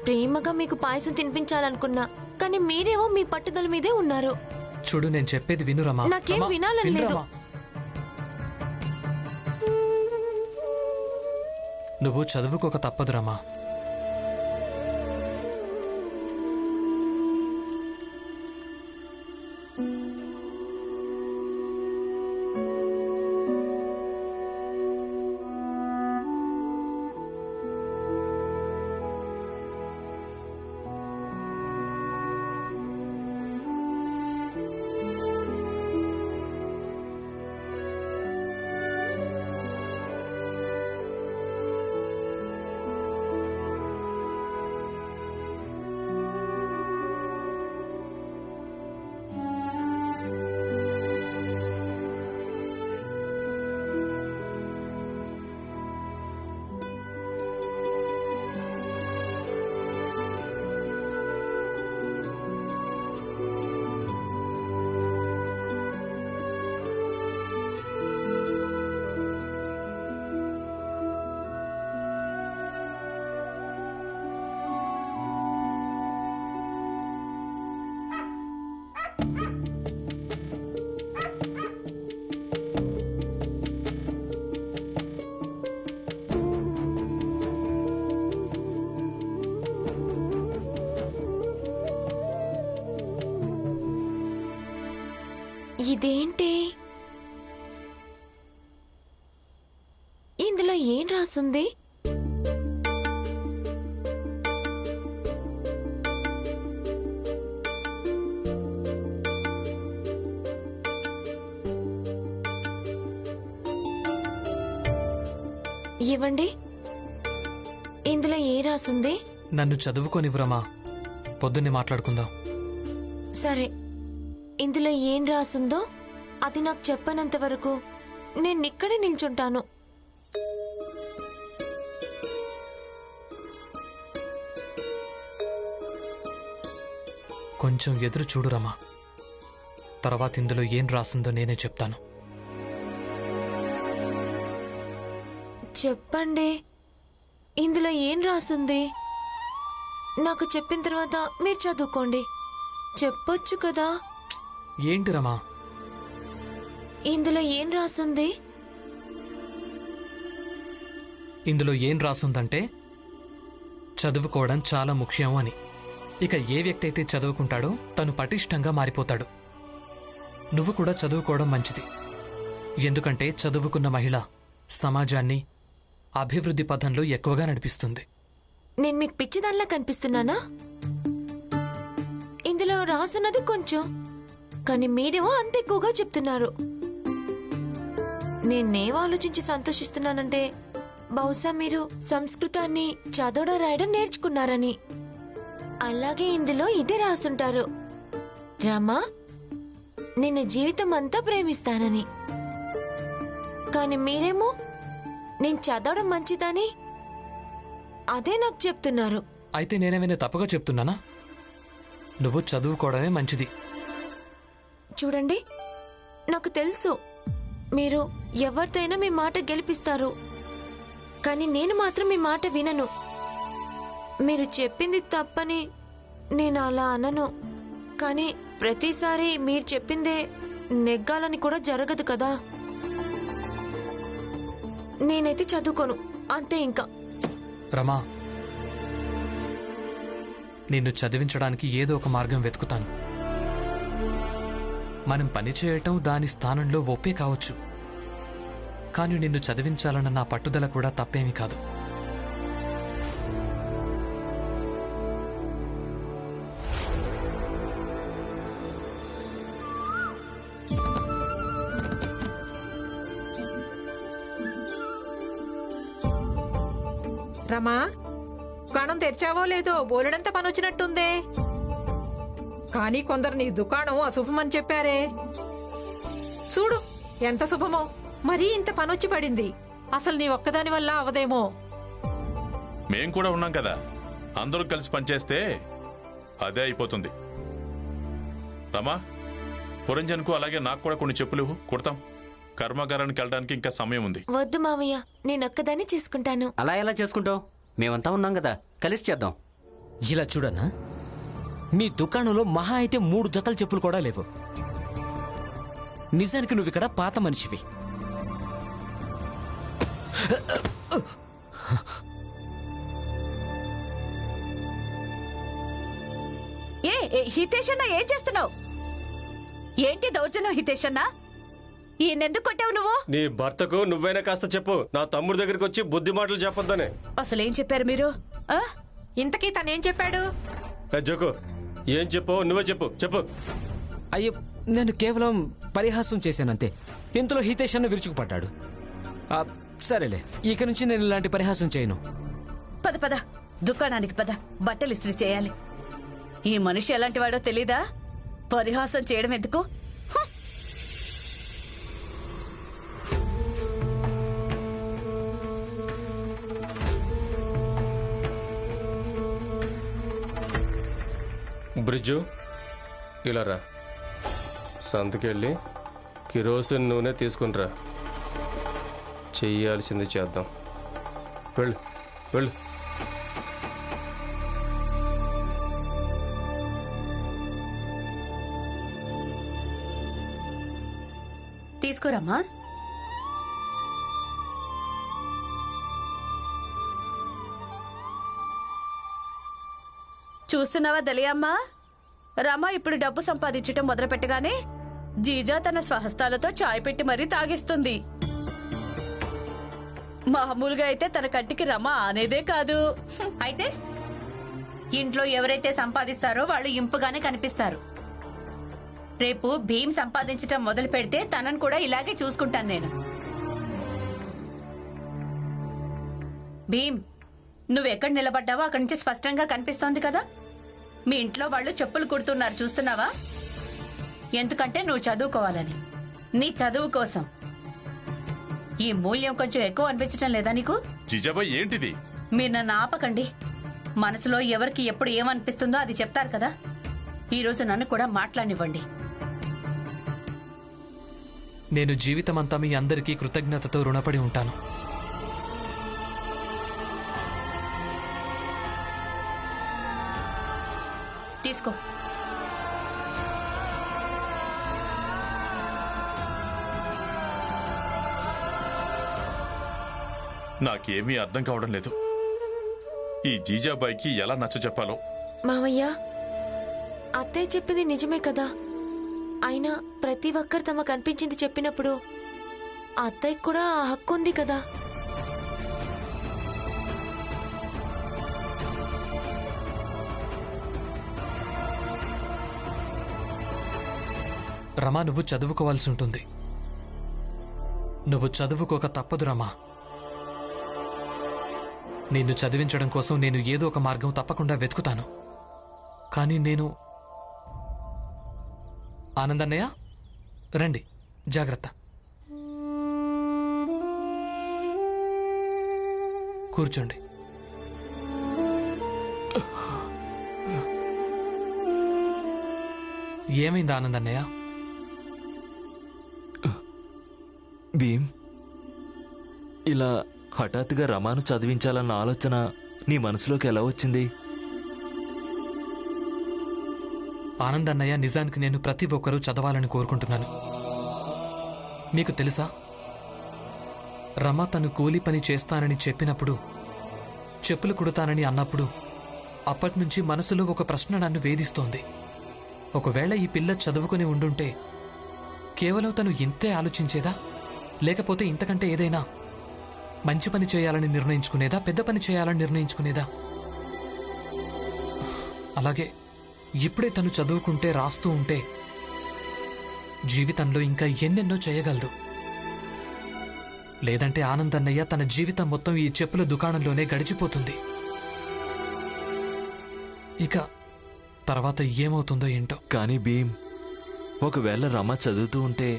ప్రేమగా మీకు పాయసం తినిపించాలనుకున్నా, కానీ మీరేమో మీ పట్టుదల మీదే ఉన్నారు. చూడు, నేను చెప్పేది విను రమా. నాకేం వినాలని లేదు. నువ్వు చదువుకోక తప్పదు రమా. ఇదేంటి? ఇందులో ఏం రాసుంది? ఇవ్వండి, ఇందులో ఏ రాసుంది? నన్ను చదువుకోనివ్వరమా, పొద్దున్నే మాట్లాడుకుందాం. సరే, ఇందులో ఏం రాసుందో అది నాకు చెప్పనంత వరకు నేనిక్కడే నిల్చుంటాను. కొంచెం ఎదురు చూడు రమా, తర్వాత ఇందులో ఏం రాసుందో నేనే చెప్తాను. చెప్పండి, ఇందులో ఏం రాసుంది? నాకు చెప్పిన తర్వాత మీరు చదువుకోండి. చెప్పొచ్చు కదా. ఏంటి రమా? ఇందులో ఏం రాసుంది? ఇందులో ఏం రాసుందంటే చదువుకోవడం చాలా ముఖ్యం అని. ఇక ఏ వ్యక్తి అయితే చదువుకుంటాడో తను పటిష్టంగా మారిపోతాడు. నువ్వు కూడా చదువుకోవడం మంచిది. ఎందుకంటే చదువుకున్న మహిళ సమాజాన్ని అభివృద్ధి పథంలో ఎక్కువగా నడిపిస్తుంది. నేను మీకు పిచ్చిదానిలా కనిపిస్తున్నానా? ఇందులో రాసున్నది కొంచెం, కానీ మీరేమో అంత ఎక్కువగా చెప్తున్నారు. నేనేం ఆలోచించి సంతోషిస్తున్నానంటే బహుశా మీరు సంస్కృతాన్ని చదవడం రాయడం నేర్చుకున్నారని. అలాగే ఇందులో ఇదే రాసుంటారు, రమా నిన్ను జీవితం అంతా ప్రేమిస్తానని. కానీ మీరేమో నేను చదవడం మంచిదని అదే నాకు చెప్తున్నారు. అయితే నేనేమైనా తప్పుగా చెప్తున్నానా? నువ్వు చదువుకోవడమే మంచిది. చూడండి, నాకు తెలుసు మీరు ఎవరితోనైనా మీ మాట గెలిపిస్తారు, కానీ నేను మాత్రం మీ మాట వినను. మీరు చెప్పింది తప్పని నేను అలా అనను, కానీ ప్రతిసారి మీరు చెప్పిందే నెగ్గాలని కూడా జరగదు కదా. నేనైతే చదువుకోను, అంతే. ఇంకా రమా, నిన్ను చదివించడానికి ఏదో ఒక మార్గం వెతుకుతాను. మనం పని చేయటం దాని స్థానంలో ఒప్పే కావచ్చు, కానీ నిన్ను చదివించాలన్న నా పట్టుదల కూడా తప్పేమీ కాదు. రమా, దుకాణం తెరిచావో లేదో బోలెడంత పనొచ్చినట్టుందే. కానీ కొందరు నీ దుకాణం అశుభమని చెప్పారే. చూడు ఎంత శుభమో, మరీ ఇంత పనొచ్చి పడింది. అసలు నీ ఒక్కదాని వల్ల అవదేమో. మేం కూడా ఉన్నాం కదా, అందరూ కలిసి పనిచేస్తే అదే అయిపోతుంది. రమా, పురంజన్కు అలాగే నాకు కూడా కొన్ని చెప్పులు కుడతాం. కర్మాగారానికి వెళ్ళడానికి ఇంకా సమయం ఉంది. వద్దు మావయ్య, నేనొక్కదాన్ని చేసుకుంటాను. అలా ఎలా చేసుకుంటావు? మేమంతా ఉన్నాం కదా, కలిసి చేద్దాం. ఇలా చూడన్నా, నీ దుకాణంలో మహా అయితే 3 జతల చెప్పులు కూడా లేవు. నిజానికి నువ్వు ఇక్కడ పాత మనిషివి. హితేష్ అన్న ఏం చేస్తున్నావు? ఏంటి దౌర్జన్యం హితేష్ అన్న? ఈయనెందుకు కొట్టావు నువ్వు? నీ భర్తకు నువ్వైనా కాస్త చెప్పు, నా తమ్ముడి దగ్గరికి వచ్చి బుద్ధి మాటలు చెప్పొద్దనే. అసలేం చెప్పారు మీరు? ఇంతకీ తనేం చెప్పాడు? జోకు, ఏం చెప్పు, నువ్వే చెప్పు చెప్పు. అయ్యో, నేను కేవలం పరిహాసం చేశానంతే. ఇంతలో హితేష్ అన్న విరుచుకుపడ్డాడు. సరేలే, ఇక నుంచి నేను ఇలాంటి పరిహాసం చేయను. పద పద, దుకాణానికి పద, బట్టలు ఇస్త్రీ చేయాలి. ఈ మనిషి ఎలాంటి వాడో తెలీదా? పరిహాసం చేయడం ఎందుకు? బ్రిడ్జు, ఇలా రా. సంతకెళ్ళి కిరోసిన్ నూనె తీసుకునిరా. చెయ్యాల్సింది చేద్దాం. వెళ్ళు వెళ్ళు. తీసుకురమ్మా. చూస్తున్నావా దలియమ్మా, రమ ఇప్పుడు డబ్బు సంపాదించటం మొదలుపెట్టగానే జీజా తన స్వహస్తాలతో చాయ్ పెట్టి మరీ తాగిస్తుంది. మామూలుగా అయితే తన కంటికి రమ అనేదే కాదు. అయితే ఇంట్లో ఎవరైతే సంపాదిస్తారో వాళ్ళు ఇంపుగానే కనిపిస్తారు. రేపు భీమ్ సంపాదించటం మొదలు పెడితే తనను కూడా ఇలాగే చూసుకుంటాను నేను. భీమ్, నువ్వెక్కడ నిలబడ్డావో అక్కడి నుంచి స్పష్టంగా కనిపిస్తోంది కదా. మీ ఇంట్లో వాళ్ళు చెప్పులు కుడుతున్నారు, చూస్తున్నావా? ఎందుకంటే నువ్వు చదువుకోవాలని, నీ చదువు కోసం. ఈ మూల్యం కొంచెం ఎక్కువ అనిపించటం లేదా నీకు? జిజాబాయ్, ఏంటిది? మీరు నన్ను ఆపకండి. మనసులో ఎవరికి ఎప్పుడు ఏమనిపిస్తుందో అది చెప్తారు కదా. ఈరోజు నన్ను కూడా మాట్లాడనివ్వండి. నేను జీవితమంతా మీ అందరికీ కృతజ్ఞతతో రుణపడి ఉంటాను. తీసుకో. నాకేమీ అర్థం కావడం లేదు. ఈ జీజాబాయికి ఎలా నచ్చ చెప్పాలో. మావయ్య, అత్తయ్య చెప్పింది నిజమే కదా. అయినా ప్రతి ఒక్కరు తమకు అనిపించింది చెప్పినప్పుడు అత్తయ్యకు కూడా ఆ హక్కు ఉంది కదా. రమా, నువ్వు చదువుకోవాల్సి ఉంటుంది. నువ్వు చదువుకోక తప్పదు రమా. నిన్ను చదివించడం కోసం నేను ఏదో ఒక మార్గం తప్పకుండా వెతుకుతాను. కానీ నేను... ఆనందన్నయ్య, రండి, జాగ్రత్త. కూర్చోండి. ఏమైంది ఆనందన్నయ్య? భీమ్, ఇలా హఠాత్తుగా రమాను చదివించాలన్న ఆలోచన నీ మనసులోకి ఎలా వచ్చింది? ఆనందన్నయ్య, నిజానికి నేను ప్రతి ఒక్కరూ చదవాలని కోరుకుంటున్నాను. మీకు తెలుసా, రమ తను కూలి పని చేస్తానని చెప్పినప్పుడు, చెప్పులు కుడతానని అన్నప్పుడు అప్పటినుంచి మనసులో ఒక ప్రశ్న నన్ను వేధిస్తోంది. ఒకవేళ ఈ పిల్ల చదువుకుని ఉండుంటే కేవలం తను ఇంతే ఆలోచించేదా, లేకపోతే ఇంతకంటే ఏదైనా మంచి పని చేయాలని నిర్ణయించుకునేదా, పెద్ద పని చేయాలని నిర్ణయించుకునేదా? అలాగే ఇప్పుడే తను చదువుకుంటే, రాస్తూ ఉంటే జీవితంలో ఇంకా ఎన్నెన్నో చేయగలదు. లేదంటే ఆనందన్నయ్య తన జీవితం మొత్తం ఈ చెప్పుల దుకాణంలోనే గడిచిపోతుంది. ఇక తర్వాత ఏమవుతుందో ఏంటో. కానీ భీమ్, ఒకవేళ రమ చదువుతూ ఉంటే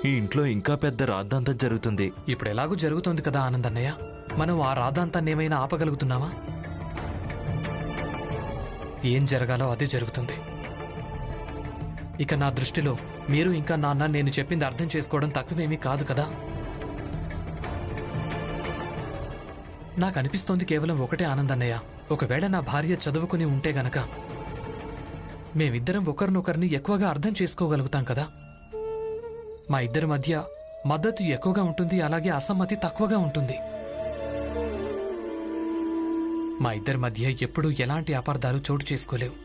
ఈ ఇంట్లో ఇంకా పెద్ద రాద్ధాంతం జరుగుతుంది. ఇప్పుడు ఎలాగూ జరుగుతోంది కదా ఆనందన్నయ్య, మనం ఆ రాద్ధాంతాన్ని ఏమైనా ఆపగలుగుతున్నామా? ఏం జరగాలో అదే జరుగుతుంది. ఇక నా దృష్టిలో మీరు ఇంకా నాన్న నేను చెప్పింది అర్థం చేసుకోవడం తక్కువేమీ కాదు కదా. నాకు అనిపిస్తోంది కేవలం ఒకటే ఆనందన్నయ్య, ఒకవేళ నా భార్య చదువుకుని ఉంటే గనక మేమిద్దరం ఒకరినొకరిని ఎక్కువగా అర్థం చేసుకోగలుగుతాం కదా. మా ఇద్దరి మధ్య మద్దతు ఎక్కువగా ఉంటుంది, అలాగే అసమ్మతి తక్కువగా ఉంటుంది. మా ఇద్దరి మధ్య ఎప్పుడూ ఎలాంటి అపార్థాలు చోటు చేసుకోలేవు.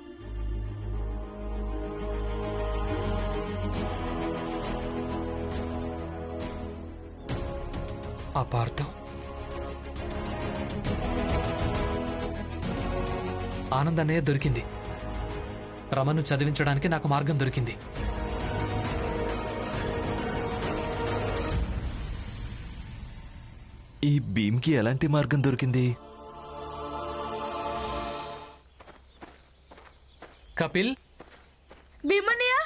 అపార్థం. ఆనందన్నయ్య దొరికింది. రమను చదివించడానికి నాకు మార్గం దొరికింది. ఈ భీమ్కి ఎలాంటి మార్గం దొరికింది? కపిల్, భీమన్నయ్య,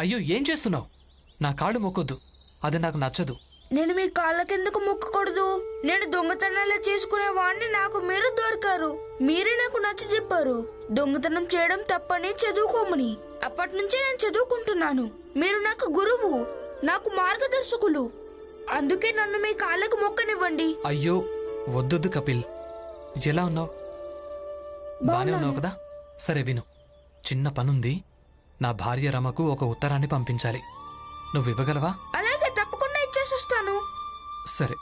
అయ్యో ఏం చేస్తున్నావు? నా కాళ్ళు మొక్కొద్దు, అది నాకు నచ్చదు. నేను మీ కాళ్ళకెందుకు మొక్కకూడదు? నేను దొంగతనాలు చేసుకునే వాడిని, నాకు మీరు దొరికారు. మీరే నాకు నచ్చ చెప్పారు దొంగతనం చేయడం తప్పని, చదువుకోమని. అప్పటి నుంచే నేను చదువుకుంటున్నాను. మీరు నాకు గురువు, నాకు మార్గదర్శకులు. అందుకే నన్ను మీ కాళ్ళకు మొక్కనివ్వండి. అయ్యో వద్దొద్దు కపిల్. ఎలా ఉన్నావు? బానే ఉన్నావు కదా? సరే విను, చిన్న పనుంది. నా భార్య రమకు ఒక ఉత్తరాన్ని పంపించాలి. నువ్వు ఇవ్వగలవా? అలాగే, తప్పకుండా ఇచ్చేసొస్తాను. సరే,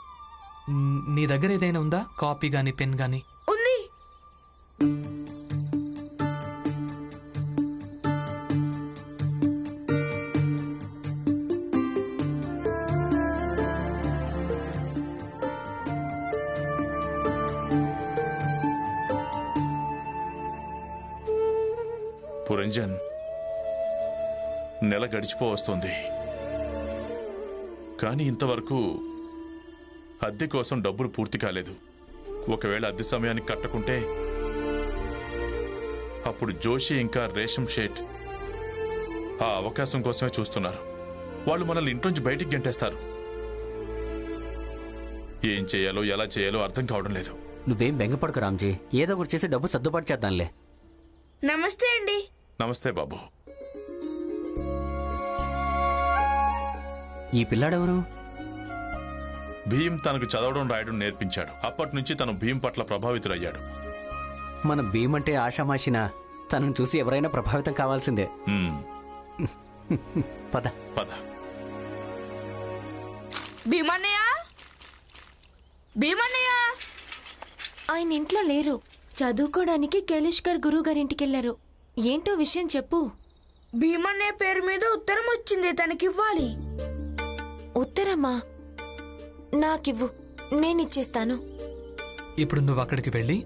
నీ దగ్గర ఏదైనా ఉందా? కాపీ గాని పెన్ గాని? ఉంది. పురంజన్, నెల గడిచిపోవస్తోంది, కానీ ఇంతవరకు అద్దె కోసం డబ్బులు పూర్తి కాలేదు. ఒకవేళ అద్దె సమయానికి కట్టకుంటే అప్పుడు జోషి ఇంకా రేషం షేట్ ఆ అవకాశం కోసమే చూస్తున్నారు. వాళ్ళు మనల్ని ఇంట్లోంచి బయటికి గెంటేస్తారు. ఏం చేయాలో ఎలా చేయాలో అర్థం కావడం లేదు. నువ్వేం బెంగపడకు రామ్జీ, ఏదో ఒకటి చేసి డబ్బు సర్దుబాటు చేద్దాంలే. నమస్తే అండి. నమస్తే బాబు. ఈ పిల్లాడెవరు? భీమ్ తనకు చదవడం రాయడం నేర్పించాడు. అప్పటి నుంచి తను భీమ్ పట్ల ప్రభావితుడయ్యాడు. మన భీమ్ అంటే ఆషామాషినా, తనను చూసి ఎవరైనా ప్రభావితం కావాల్సిందే. పద పద. భీమన్నయ్య, భీమన్నయ్య, ఆయన ఇంట్లో లేరు. చదువుకోవడానికి కైలేష్కర్ గురువు గారింటికి వెళ్లారు. ఏంటో విషయం చెప్పు. భీమన్నయ్య పేరు మీద ఉత్తరం వచ్చింది, తనకివ్వాలి. ఉత్తరమ్మా? నాకివ్వు, నేనిచ్చేస్తాను. ఇప్పుడు నువ్వు అక్కడికి వెళ్ళి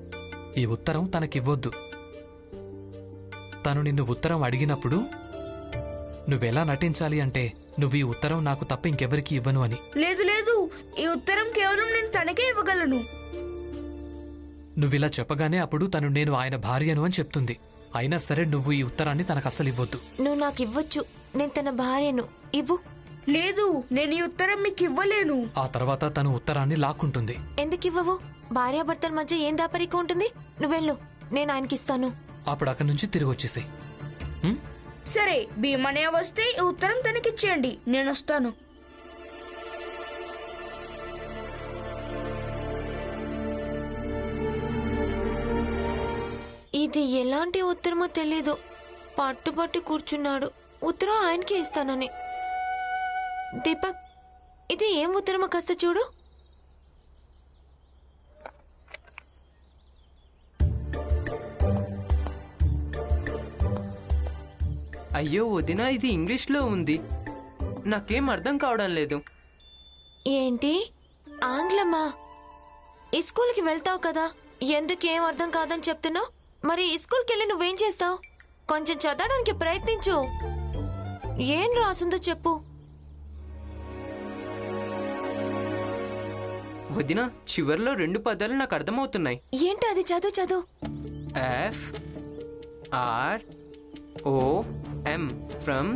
ఈ ఉత్తరం తనకివ్వొద్దు. తను నిన్ను ఉత్తరం అడిగినప్పుడు నువ్వెలా నటించాలి అంటే, నువ్వు ఈ ఉత్తరం నాకు తప్ప ఇంకెవరికి ఇవ్వను అని. లేదు లేదు, ఈ ఉత్తరం కేవలం నేను తనకే ఇవ్వగలను. నువ్విలా చెప్పగానే అప్పుడు తను నేను ఆయన భార్యను అని చెప్తుంది. అయినా సరే నువ్వు ఈ ఉత్తరాన్ని తనకు అస్సలు ఇవ్వొద్దు. నువ్వు నాకివ్వచ్చు, నేను తన భార్యను. ఇవ్వు. లేదు, నేను ఈ ఉత్తరం మీకు ఇవ్వలేను. ఆ తర్వాత తను ఉత్తరాన్ని లాక్కుంటుంది. ఎందుకివ్వవు? భార్యాభర్తల మధ్య ఏం దాపరిక ఉంటుంది? నువ్వెళ్ళు, నేను ఆయనకిస్తాను. అప్పుడు అక్కడి నుంచి తిరిగి వచ్చేసి. సరే, భీమన్నయ్య వస్తే ఈ ఉత్తరం తనకిచ్చేయండి, నేను వస్తాను. ఇది ఎలాంటి ఉత్తరమో తెలీదు. పట్టుబట్టి కూర్చున్నాడు, ఉత్తరం ఆయనకి ఇస్తానని. దీపక్, ఇది ఏం ఉత్తరమో కాస్త చూడు. అయ్యో వదినా, ఇది ఇంగ్లీష్లో ఉంది, నాకేం అర్థం కావడం లేదు. ఏంటి ఆంగ్లమా? ఈ స్కూల్కి వెళ్తావు కదా, ఎందుకేం అర్థం కాదని చెప్తున్నావు? మరి ఈ స్కూల్కి వెళ్ళి నువ్వేం చేస్తావు? కొంచెం చదవడానికి ప్రయత్నించు. ఏం రాసుందో చెప్పు. వదినా, చివర్లో 2 పదాలు నాకు అర్థమవుతున్నాయి. ఏంటి అది? చదువు చదువు. FROM from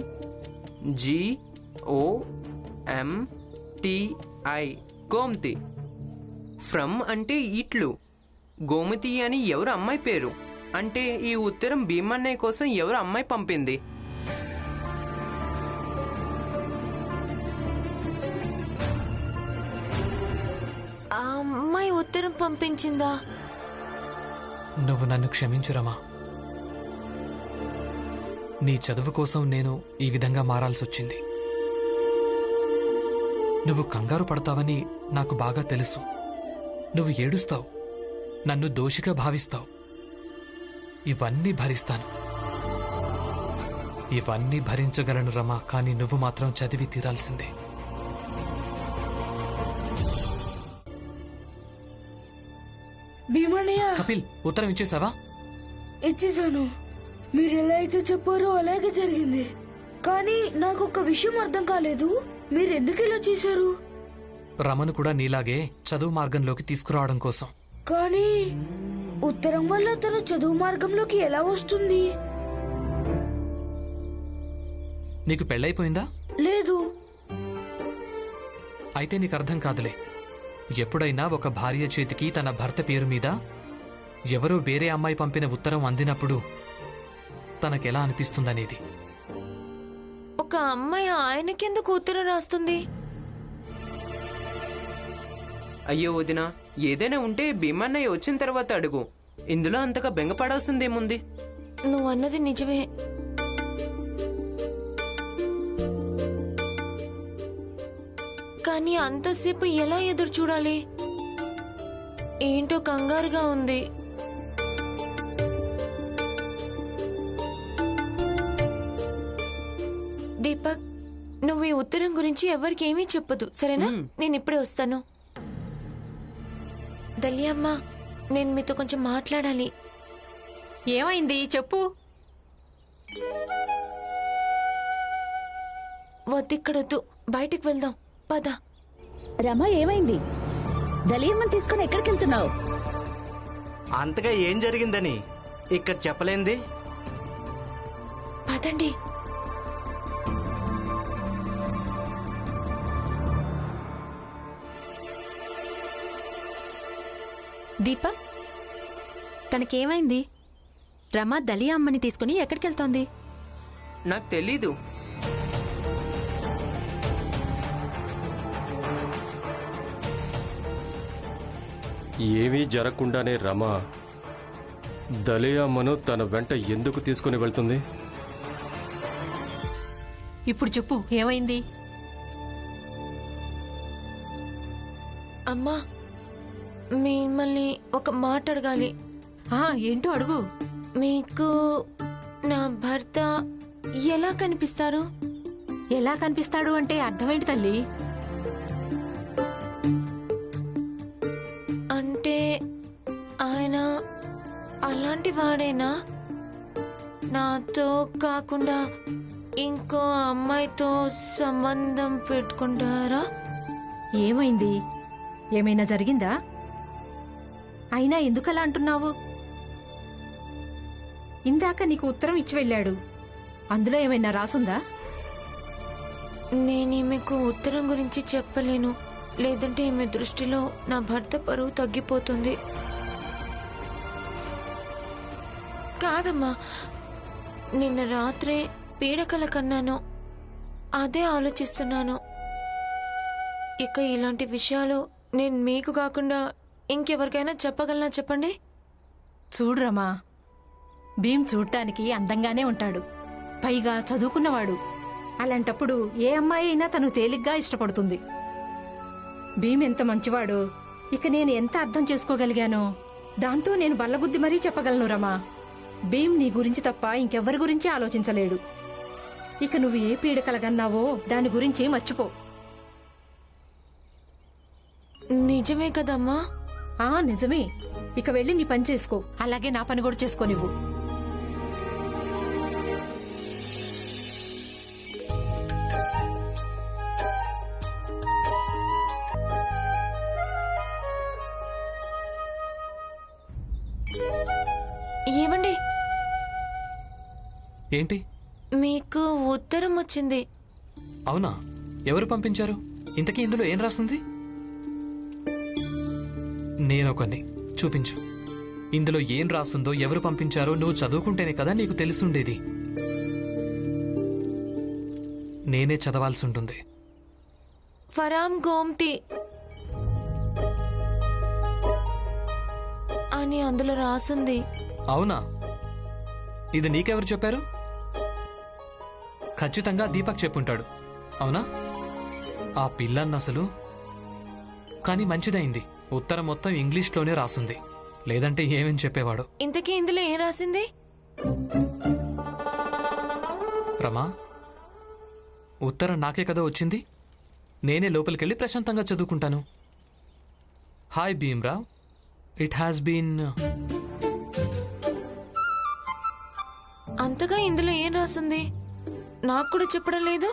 GOMTI Gomti. From అంటే ఇట్లు, గోమతి అని ఎవరు అమ్మాయి పేరు. అంటే ఈ ఉత్తరం భీమన్నయ్య కోసం ఎవరు అమ్మాయి పంపింది. ఆ అమ్మాయి ఉత్తరం పంపించిందా? నువ్వు నన్ను క్షమించు రమా. నీ చదువు కోసం నేను ఈ విధంగా మారాల్సొచ్చింది. నువ్వు కంగారు పడతావని నాకు బాగా తెలుసు. నువ్వు ఏడుస్తావు, నన్ను దోషిగా భావిస్తావు. ఇవన్నీ భరిస్తాను, ఇవన్నీ భరించగలను రమా. కానీ నువ్వు మాత్రం చదివి తీరాల్సిందే. భీమన్నయ్య, కపిల్, ఉత్తరం ఇచ్చేసావా? ఇచ్చేసాను. మీరు ఎలా అయితే చెప్పారో అలాగే జరిగింది. కానీ నాకు ఒక విషయం అర్థం కాలేదు. మీరు ఎందుకు ఇలా చేశారు? రమను కూడా నీలాగే చదువు మార్గంలోకి తీసుకురావడం కోసం. కానీ ఉత్తరం వల్ల తను చదువు మార్గంలోకి ఎలా వస్తుంది? నీకు పెళ్ళైపోయిందా? లేదు. అయితే నీకు అర్థం కాదులే. ఎప్పుడైనా ఒక భార్య చేతికి తన భర్త పేరు మీద ఎవరో వేరే అమ్మాయి పంపిన ఉత్తరం అందినప్పుడు తనకెలా అనిపిస్తుందనేది. ఒక అమ్మాయి ఆయనకెందుకు ఉత్తరం రాస్తుంది? అయ్యో వదిన, ఏదైనా ఉంటే భీమన్నయ్య వచ్చిన తర్వాత అడుగు. ఇందులో అంతగా బెంగపడాల్సిందేముంది? నువ్వు అన్నది నిజమే. కానీ అంతసేపు ఎలా ఎదురు చూడాలి? ఏంటో కంగారుగా ఉంది. దీపక్, నువ్వు ఈ ఉత్తరం గురించి ఎవరికి ఏమీ చెప్పదు, సరేనా? నేను ఇప్పుడే వస్తాను. దలియమ్మ, నేను మీతో కొంచెం మాట్లాడాలి. ఏమైంది చెప్పు. వద్దిక్కడొద్దు, బయటికి వెళ్దాం, పద. రమ, ఏమైంది? దలియమ్మని తీసుకుని ఎక్కడికి వెళ్తున్నావు? అంతగా ఏం జరిగిందని ఇక్కడ చెప్పలేంది. పదండి. దీపక్, తనకేమైంది? రమ దలియా అమ్మని తీసుకుని ఎక్కడికెళ్తోంది? నాకు తెలీదు. ఏమీ జరగకుండానే రమ దలియమ్మను తన వెంట ఎందుకు తీసుకుని వెళ్తుంది? ఇప్పుడు చెప్పు, ఏమైంది? అమ్మా, మిమ్మల్ని ఒక మాట అడగాలి. ఏంటో అడుగు. మీకు నా భర్త ఎలా కనిపిస్తారు? ఎలా కనిపిస్తాడు అంటే అర్థమేంటి తల్లి? అంటే ఆయన అలాంటి వాడేనా? నాతో కాకుండా ఇంకో అమ్మాయితో సంబంధం పెట్టుకుంటారా? ఏమైంది? ఏమైనా జరిగిందా? అయినా ఎందుకలా అంటున్నావు? ఇందాక నీకు ఉత్తరం ఇచ్చి వెళ్ళాడు, అందులో ఏమైనా రాసుందా? నేను మీకు ఉత్తరం గురించి చెప్పలేను, లేదంటే ఈమె దృష్టిలో నా భర్త పరువు తగ్గిపోతుంది. కాదమ్మా, నిన్న రాత్రే పీడకల కన్నాను, అదే ఆలోచిస్తున్నాను. ఇక ఇలాంటి విషయాలు నేను మీకు కాకుండా ఇంకెవరికైనా చెప్పగలనా చెప్పండి? చూడురమ్మా, భీమ్ చూడటానికి అందంగానే ఉంటాడు, పైగా చదువుకున్నవాడు. అలాంటప్పుడు ఏ అమ్మాయి అయినా తను తేలిగ్గా ఇష్టపడుతుంది. భీమ్ ఎంత మంచివాడో ఇక నేను ఎంత అర్థం చేసుకోగలిగానో దాంతో నేను బల్లబుద్ధి మరీ చెప్పగలను రమా. భీమ్ నీ గురించి తప్ప ఇంకెవ్వరి గురించి ఆలోచించలేడు. ఇక నువ్వు ఏ పీడ కలగన్నావో దాని గురించి మర్చిపో. నిజమే కదమ్మా? నిజమే. ఇక వెళ్ళి నీ పని చేసుకో, అలాగే నా పని కూడా చేసుకో నువ్వు. ఏమండి, ఏంటి? మీకు ఉత్తరం వచ్చింది. అవునా? ఎవరు పంపించారు? ఇంతకీ ఇందులో ఏం రాస్తుంది? నేనొకని చూపించు. ఇందులో ఏం రాస్తుందో, ఎవరు పంపించారో నువ్వు చదువుకుంటేనే కదా నీకు తెలుసుండేది. నేనే చదవాల్సి ఉంటుంది. ఫరామ్ గోమ్తి. కానీ అందులో రాసుంది. అవునా? ఇది నీకెవరు చెప్పారు? ఖచ్చితంగా దీపక్ చెప్పుంటాడు. అవునా? ఆ పిల్లన్న అసలు. కానీ మంచిదైంది, ఉత్తరం మొత్తం ఇంగ్లీష్లోనే రాసుంది. లేదంటే ఏమని చెప్పేవాడు. ఇంతకీ ఇందులో ఏం రాసింది? రమా, ఉత్తరం నాకే కదా వచ్చింది. నేనే లోపలికెళ్ళి ప్రశాంతంగా చదువుకుంటాను. Hi Bhimrao, it has been. అంతగా ఇందులో ఏం రాసింది? నాకు కూడా చెప్పడం లేదు.